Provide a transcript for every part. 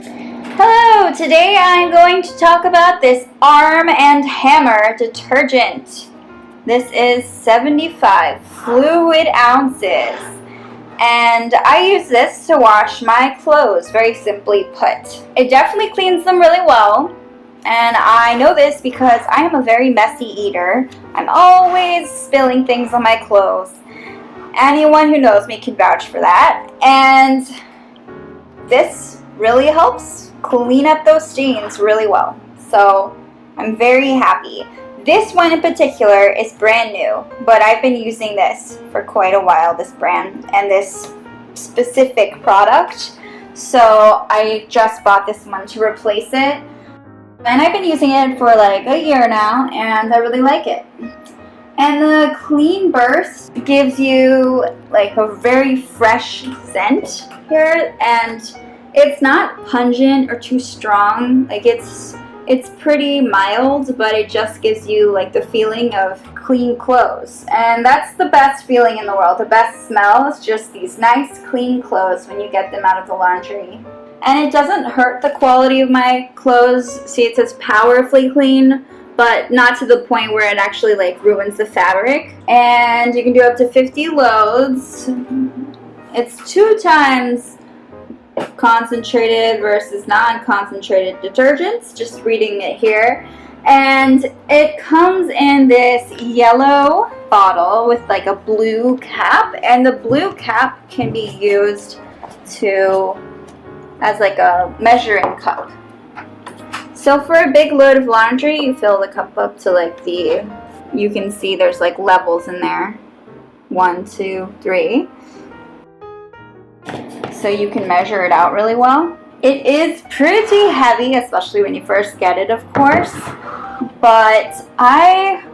Hello, today I'm going to talk about this Arm & Hammer detergent. This is 75 fluid ounces, and I use this to wash my clothes, very simply put. It definitely cleans them really well, and I know this because I am a very messy eater. I'm always spilling things on my clothes. Anyone who knows me can vouch for that, and this really helps clean up those stains really well. So I'm very happy. This one in particular is brand new, but I've been using this for quite a while, this brand and this specific product. So I just bought this one to replace it. And I've been using it for like a year now, and I really like it. And the Clean Burst gives you like a very fresh scent here, and it's not pungent or too strong. Like it's pretty mild, but it just gives you like the feeling of clean clothes. And that's the best feeling in the world. The best smell is just these nice clean clothes when you get them out of the laundry. And it doesn't hurt the quality of my clothes. See, it says powerfully clean, but not to the point where it actually like ruins the fabric. And you can do up to 50 loads. It's 2 times concentrated versus non-concentrated detergents, just reading it here. And it comes in this yellow bottle with like a blue cap, and the blue cap can be used as like a measuring cup. So for a big load of laundry, you fill the cup up to like you can see there's like levels in there, 1, 2, 3. So you can measure it out really well. It is pretty heavy, especially when you first get it, of course. But I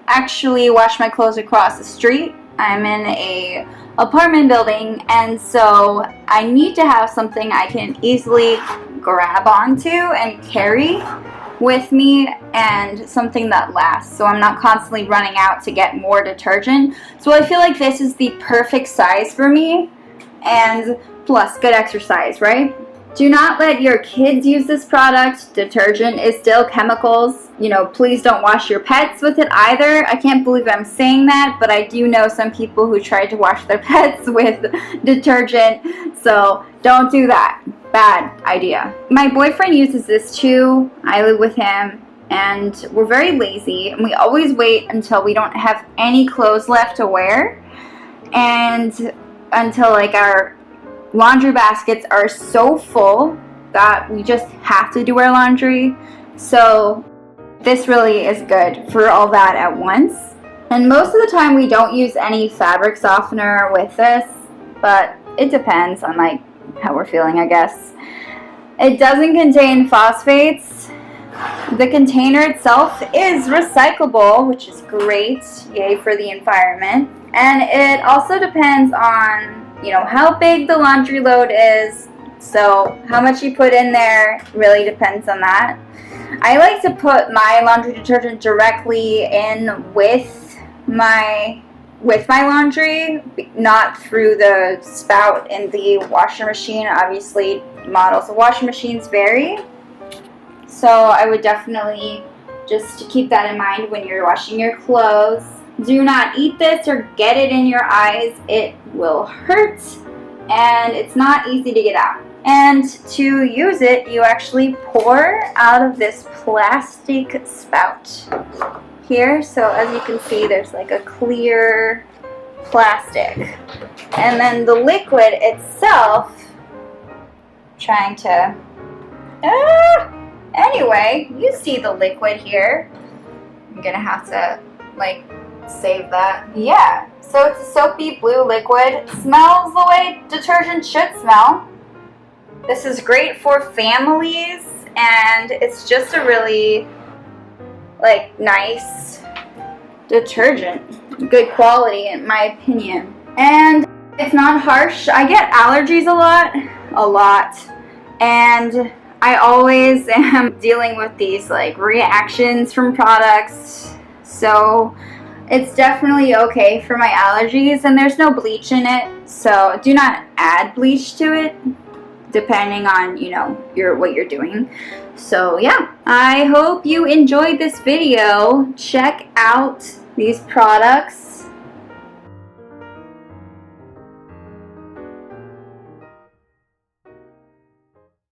actually wash my clothes across the street. I'm in a apartment building, and so I need to have something I can easily grab onto and carry with me, and something that lasts, so I'm not constantly running out to get more detergent. So I feel like this is the perfect size for me, and plus good exercise, right? Do not let your kids use this product. Detergent is still chemicals. Please don't wash your pets with it either. I can't believe I'm saying that, but I do know some people who tried to wash their pets with detergent, so don't do that. Bad idea. My boyfriend uses this too. I live with him, and we're very lazy, and we always wait until we don't have any clothes left to wear, and until like our laundry baskets are so full that we just have to do our laundry. So this really is good for all that at once. And most of the time we don't use any fabric softener with this, but it depends on like how we're feeling, I guess. It doesn't contain phosphates. The container itself is recyclable, which is great. Yay for the environment. And it also depends on how big the laundry load is. So how much you put in there really depends on that. I like to put my laundry detergent directly in with my laundry, not through the spout in the washer machine. Obviously, models of washing machines vary. So I would definitely just keep that in mind when you're washing your clothes. Do not eat this or get it in your eyes. It will hurt, and it's not easy to get out. And to use it, you actually pour out of this plastic spout here. So as you can see, there's like a clear plastic. And then the liquid itself, anyway, you see the liquid here. I'm gonna have to save that. Yeah, so it's a soapy blue liquid. Smells the way detergent should smell. This is great for families, and it's just a really nice detergent. Good quality in my opinion. And it's not harsh. I get allergies a lot. And I always am dealing with these reactions from products. So it's definitely okay for my allergies, and there's no bleach in it, so do not add bleach to it. depending on, you know, what you're doing. So yeah, I hope you enjoyed this video. Check out these products.